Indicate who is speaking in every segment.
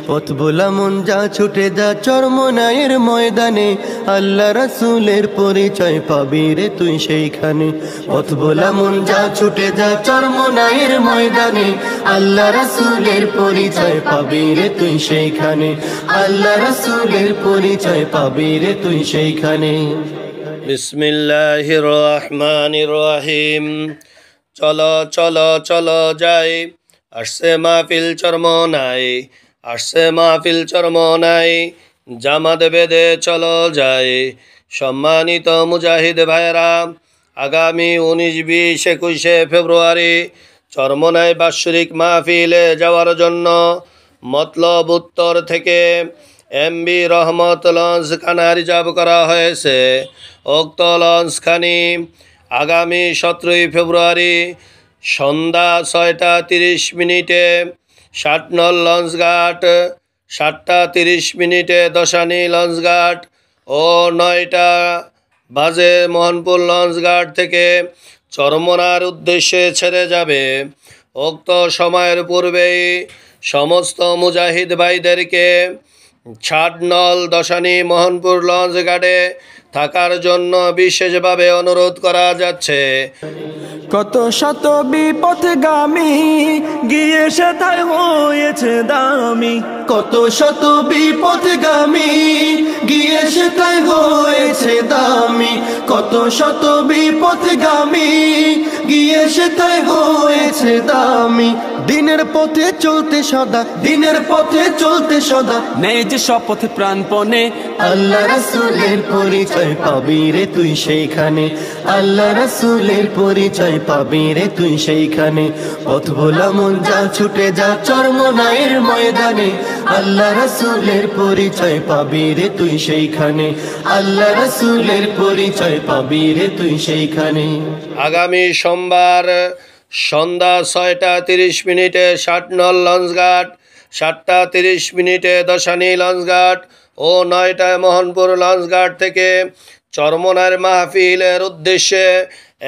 Speaker 1: পথ ভোলা মন যা ছুটে যা চরমনায়ের ময়দানে, আল্লাহ রাসূলের পরিচয় পাবি রে তুই সেইখানে। পথ ভোলা মন যা ছুটে যা চরমনায়ের ময়দানে, আল্লাহ রাসূলের পরিচয় পাবি রে তুই সেইখানে। আল্লাহ রাসূলের পরিচয় পাবি রে তুই সেইখানে।
Speaker 2: বিসমিল্লাহির রহমানির রহিম। চলো চলো চলো যাই, আসছে মাহফিল চরমনাই, আসছে মাহফিল চরমনাই, জামাত বেঁধে চলো যাই। সম্মানিত মুজাহিদ ভাইরা, আগামী 19, 20, 21 ফেব্রুয়ারি চরমনাই বাৎসরিক মাহফিলে যাওয়ার জন্য মতলব উত্তর থেকে এমবি রহমত লঞ্চখানা রিজার্ভ করা হয়েছে। উক্ত লঞ্চখানি আগামী 17 ফেব্রুয়ারি সন্ধ্যা 6টা 30 মিনিটে 60 নং লঞ্চঘাট, 7টা 30 মিনিটে দশানী লঞ্চঘাট ও 9টা বাজে মোহনপুর লঞ্চঘাট থেকে চরমনার উদ্দেশ্যে ছেড়ে যাবে। উক্ত সময়ের পূর্বেই সমস্ত মুজাহিদ ভাইদেরকে 60 নং দশানী মোহনপুর লঞ্চঘাটে থাকার জন্য বিশেষভাবে অনুরোধ করা যাচ্ছে।
Speaker 3: কত শত বিপথগামী গিয়ে সেথায় হয়েছে দামি,
Speaker 1: কত শত বিপথগামী গিয়ে সেটাই হয়েছে দামি, কত শত বিপথগামী গিয়ে সেটাই হয়েছে দামি। দিনের পথে চলতে সদা, দিনের পথে চলতে সদা,
Speaker 3: নেই যে শপথ প্রাণপণে,
Speaker 1: আল্লাহ রাসূলের পরিচয় পাবি রে তুই সেইখানে। আল্লাহ রাসূলের পরিচয় পাবি রে তুই সেইখানে। পথ ভোলা মন যা ছুটে যা চরমনায়ের ময়দানে, আল্লাহ রাসূলের পরিচয় পাবি রে তুই সেইখানে। আল্লাহ রাসূলের পরিচয় পাবি রে তুই সেইখানে।
Speaker 2: আগামী সোমবার সন্ধ্যা 6টা 30 মিনিটে 60 নং লঞ্চঘাট, 7টা 30 মিনিটে দশানী লঞ্চঘাট ও 9টায় মোহনপুর লঞ্চঘাট থেকে চরমনার মাহফিলের উদ্দেশ্যে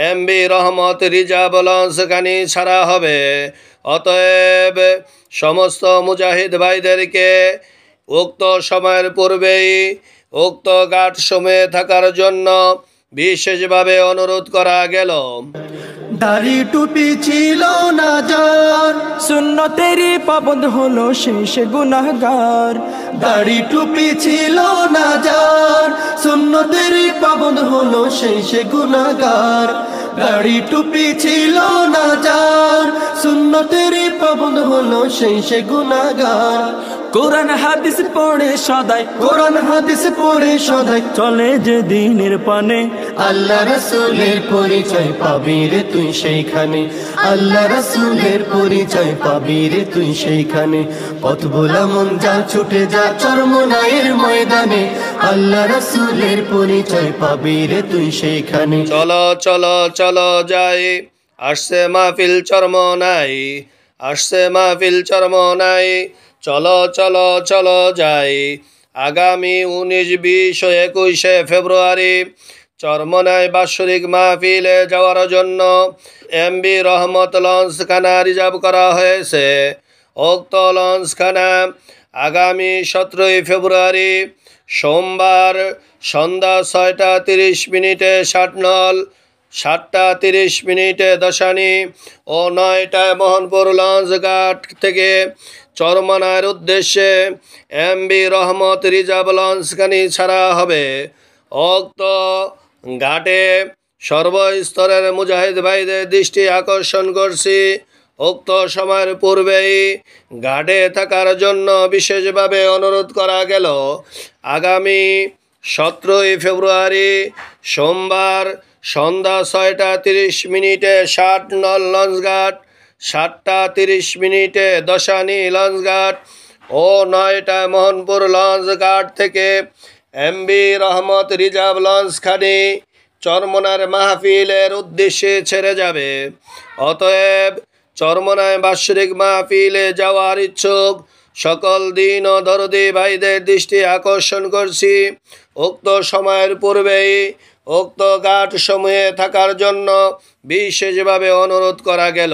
Speaker 2: এমবি রহমত রিজার্ভ লঞ্চখানি ছাড়া হবে। অতএব সমস্ত মুজাহিদ ভাইদেরকে উক্ত সময়ের পূর্বেই উক্ত ঘাট সময়ে থাকার জন্য বিশেষভাবে অনুরোধ করা গেল।
Speaker 1: দাড়ি টুপি ছিল না যার,
Speaker 3: সুন্নতেরই পাবন্দ হলো সে গুনাহগার।
Speaker 1: দাড়ি টুপি ছিল না যার, সুন্নতেরই পাবন্দ হলো সে গুনাহগার। দাড়ি টুপি ছিল না যার, সুন্নতেরই পাবন্দ হলো সে গুনাহগার।
Speaker 3: কোরআন হাদিস পড়ে সদাই,
Speaker 1: কোরআন হাদিস পড়ে সদাই
Speaker 3: চলে যে দিনের পানে,
Speaker 1: আল্লাহ রাসূলের পরিচয় পাবি রে তুই সেইখানে। আল্লাহ রাসূলের পরিচয় পাবি রে তুই সেইখানে। পথ ভোলা মন যা ছুটে যা চরমনায়ের ময়দানে, আল্লাহ রাসূলের পরিচয় পাবি রে তুই সেইখানে।
Speaker 2: চলো চলো চলো যাই, আসছে মাহফিল চরমনাই, আসছে মাহফিল চরমনাই। চলো চলো চলো যাই, আগামী 19, 20 ও 21 ফেব্রুয়ারি চরমনাই বাৎসরিক মাহফিলে যাওয়ার জন্য এমবি রহমত লঞ্চখানা রিজার্ভ করা হয়েছে। উক্ত লঞ্চখানা আগামী 17 ফেব্রুয়ারি সোমবার সন্ধ্যা 6টা 30 মিনিটে 60 নং, 7টা 30 মিনিটে দশানী ও 9টায় মোহনপুর লঞ্চঘাট থেকে চরমনার উদ্দেশ্যে এমবি রহমত রিজার্ভ লঞ্চখানি ছাড়া হবে। উক্ত ঘাটে সর্বস্তরের মুজাহিদ ভাইদের দৃষ্টি আকর্ষণ করছি। উক্ত সময়ের পূর্বেই ঘাটে থাকার জন্য বিশেষভাবে অনুরোধ করা গেল। আগামী 17 ফেব্রুয়ারি সোমবার সন্ধ্যা 6টা 30 মিনিটে 60 নং লঞ্চঘাট, 7টা 30 মিনিটে দশানী লঞ্চঘাট ও 9টা মোহনপুর লঞ্চঘাট থেকে এমবি রহমত রিজার্ভ লঞ্চখানি চরমনার মাহফিলের উদ্দেশ্যে ছেড়ে যাবে। অতএব চরমনায় বাৎসরিক মাহফিলে যাওয়ার ইচ্ছুক সকল দিন ও দরদি ভাইদের দৃষ্টি আকর্ষণ করছি। উক্ত সময়ের পূর্বেই উক্ত ঘাট সমূহে থাকার জন্য বিশেষভাবে অনুরোধ করা গেল।